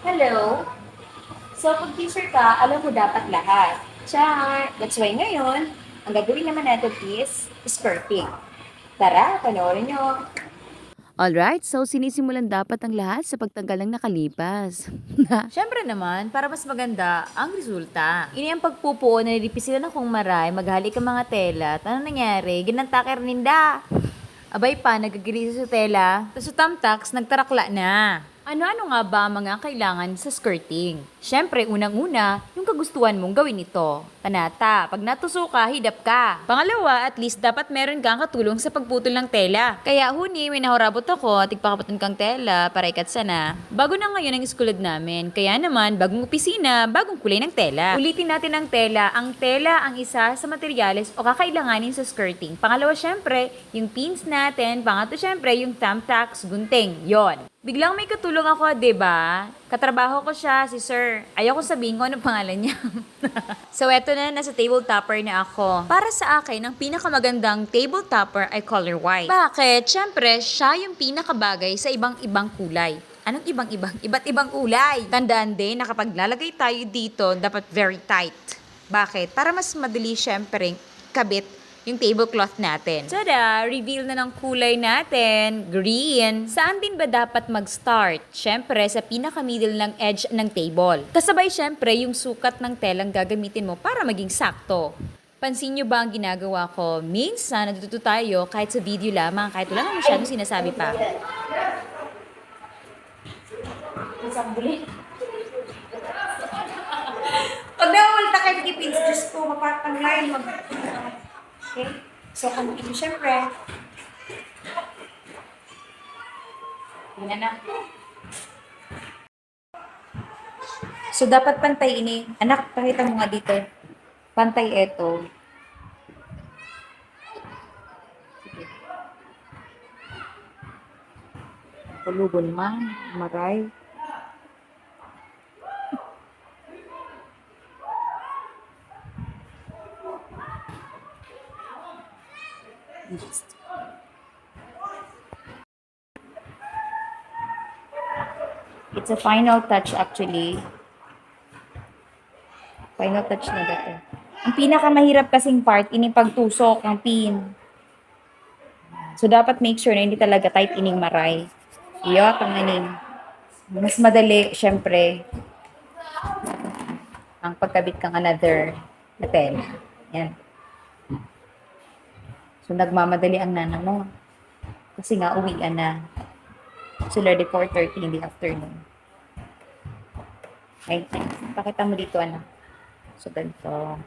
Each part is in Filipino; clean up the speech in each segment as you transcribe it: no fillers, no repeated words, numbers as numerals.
Hello? So, pag teacher ka, alam mo dapat lahat. Char! That's why ngayon, ang gagawin naman natin is skirting. Tara, panoorin nyo. Alright, so sinisimulan dapat ang lahat sa pagtanggal ng nakalipas. Siyempre naman, para mas maganda ang resulta. Ini ang pagpupuo na nilipis sila ng kung maray, maghalik ang mga tela. At ano nangyari? Ginantakir ninda. Abay pa, nagagilisa sa tela. Tapos sa tamtax, nagtarakla na. Ano-ano nga ba ang mga kailangan sa skirting? Siyempre, unang-una, yung kagustuhan mong gawin ito. Panata, pag natuso ka, hidap ka. Pangalawa, at least dapat meron kang katulong sa pagputol ng tela. Kaya huni, may nahurabot ako, tigpakaputan kang tela para ikat sana. Bago na ngayon ang eskulad namin, kaya naman, bagong opisina, bagong kulay ng tela. Ulitin natin ang tela. Ang tela ang isa sa materyales o kakailanganin sa skirting. Pangalawa, syempre, yung pins natin. Pangatlo, syempre, yung thumbtacks, gunting. Yon. Biglang may katulong ako, 'di ba? Katrabaho ko siya, si Sir. Ayaw ko sabihin ko ano pangalan niya. So, eto na, nasa table topper na ako. Para sa akin, ang pinakamagandang table topper ay color white. Bakit? Siyempre, siya yung pinakabagay sa ibang-ibang kulay. Anong ibang-ibang? Iba't ibang kulay. Tandaan din na kapag lalagay tayo dito, dapat very tight. Bakit? Para mas madali, siyempre, kabit yung tablecloth natin. Tada! Reveal na ng kulay natin. Green. Saan din ba dapat mag-start? Siyempre, sa pinaka-middle ng edge ng table. Kasabay siyempre yung sukat ng telang gagamitin mo para maging sakto. Pansin nyo ba ang ginagawa ko? Minsan, natututo tayo kahit sa video lamang, kahit wala nang masyadong sinasabi pa. Isang buli. Pag nawawalta kayo ng ipins, Diyos ko, mapapanglayan mag... Okay? So, continue syempre. Yan na. So, dapat pantay ini. Anak, pakita mo nga dito. Pantay ito. Sige. Pulugon man. Maray. It's a final touch actually. Final touch na dito. Ang pinakamahirap kasing part, ini pagtusok ng pin. So, dapat make sure na hindi talaga tight ining maray. Iyo, panganing. Mas madali, syempre, ang pagkabit kang another na tela. Yan. So, nagmamadali ang nana mo. Kasi nga, uwian na. So, already 4:30 in the afternoon. Okay, pakita mo dito, anak. So, ganito.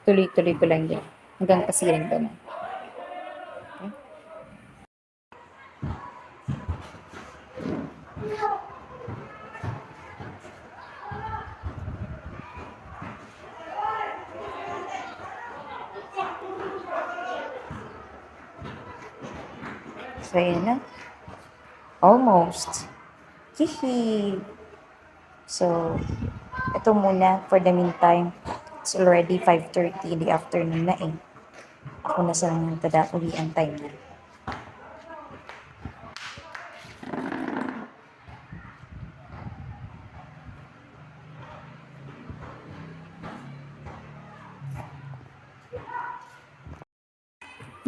Tuloy-tuloy ko lang din. Hanggang kasirin ko na. Okay? So, ayan na. Almost. Hihi. So, ito muna for the meantime. It's already 5:30 in the afternoon na eh. Ako na sa tada uwian time na.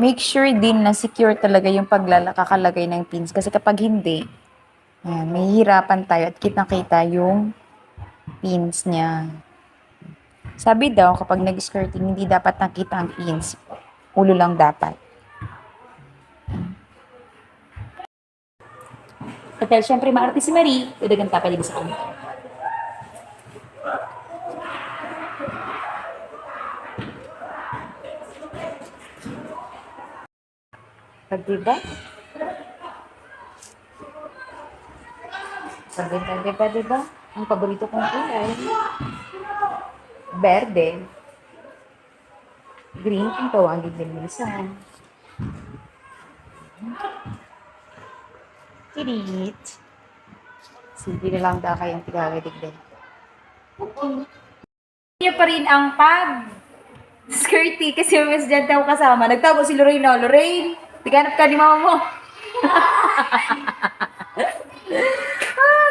Make sure din na secure talaga yung kakalagay ng pins. Kasi kapag hindi, ayan, may hirapan tayo at kitang-kita yung pins niya. Sabi daw, kapag nag-skirting, hindi dapat nakita ang pins. Ulo lang dapat. Dahil syempre, maarte si Marie, udagan tapalig sa kanya. Pag diba? Pag diba? Ang paborito kong kulay. Verde. Green kung tawagin din minsan. Tirit. Sige na lang da kayang tigagadig din. Okay. Niya pa rin ang skirty kasi may estudyante ako kasama. Nagtago si Lorraine na. Lorraine, tiganap ka ni mama mo.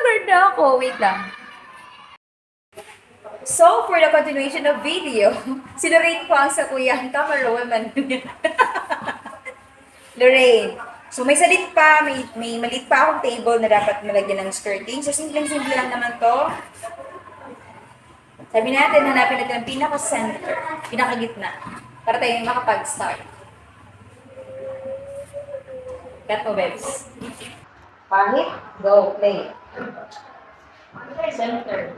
Ganda ako. Wait lang. So, for the continuation of video, si Lorraine po ang sa kuyang camera woman. Lorraine. So, may salit pa, may malit pa akong table na dapat malagyan ng skirting. So, simpleng-simple lang naman to. Sabi natin, hanapin natin ang pinaka-center, pinaka-gitna, para tayo makapag-start. Cut mo, Bebs. Pahit, go, play. Center.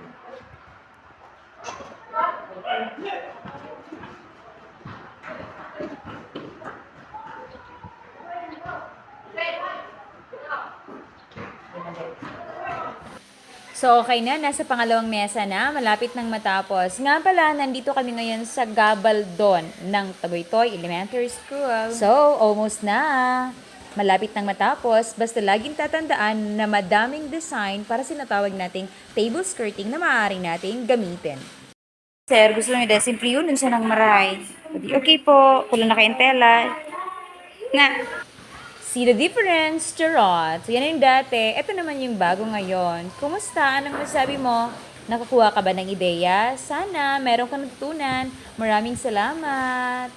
So, okay na. Nasa pangalawang mesa na. Malapit nang matapos. Nga pala, nandito kami ngayon sa Gabaldon ng Tagoytoy Elementary School. So, almost na. Malapit nang matapos. Basta laging tatandaan na madaming design para sinatawag nating table skirting na maaaring nating gamitin. Sir, gusto niyo dahil simple yun, dun sa nang maray. Okay po, kulang na kayong tela. Nga. See the difference, charot. So, yan yung dati. Ito naman yung bago ngayon. Kumusta? Anong masabi mo? Nakakuha ka ba ng ideya? Sana meron kang natutunan. Maraming salamat.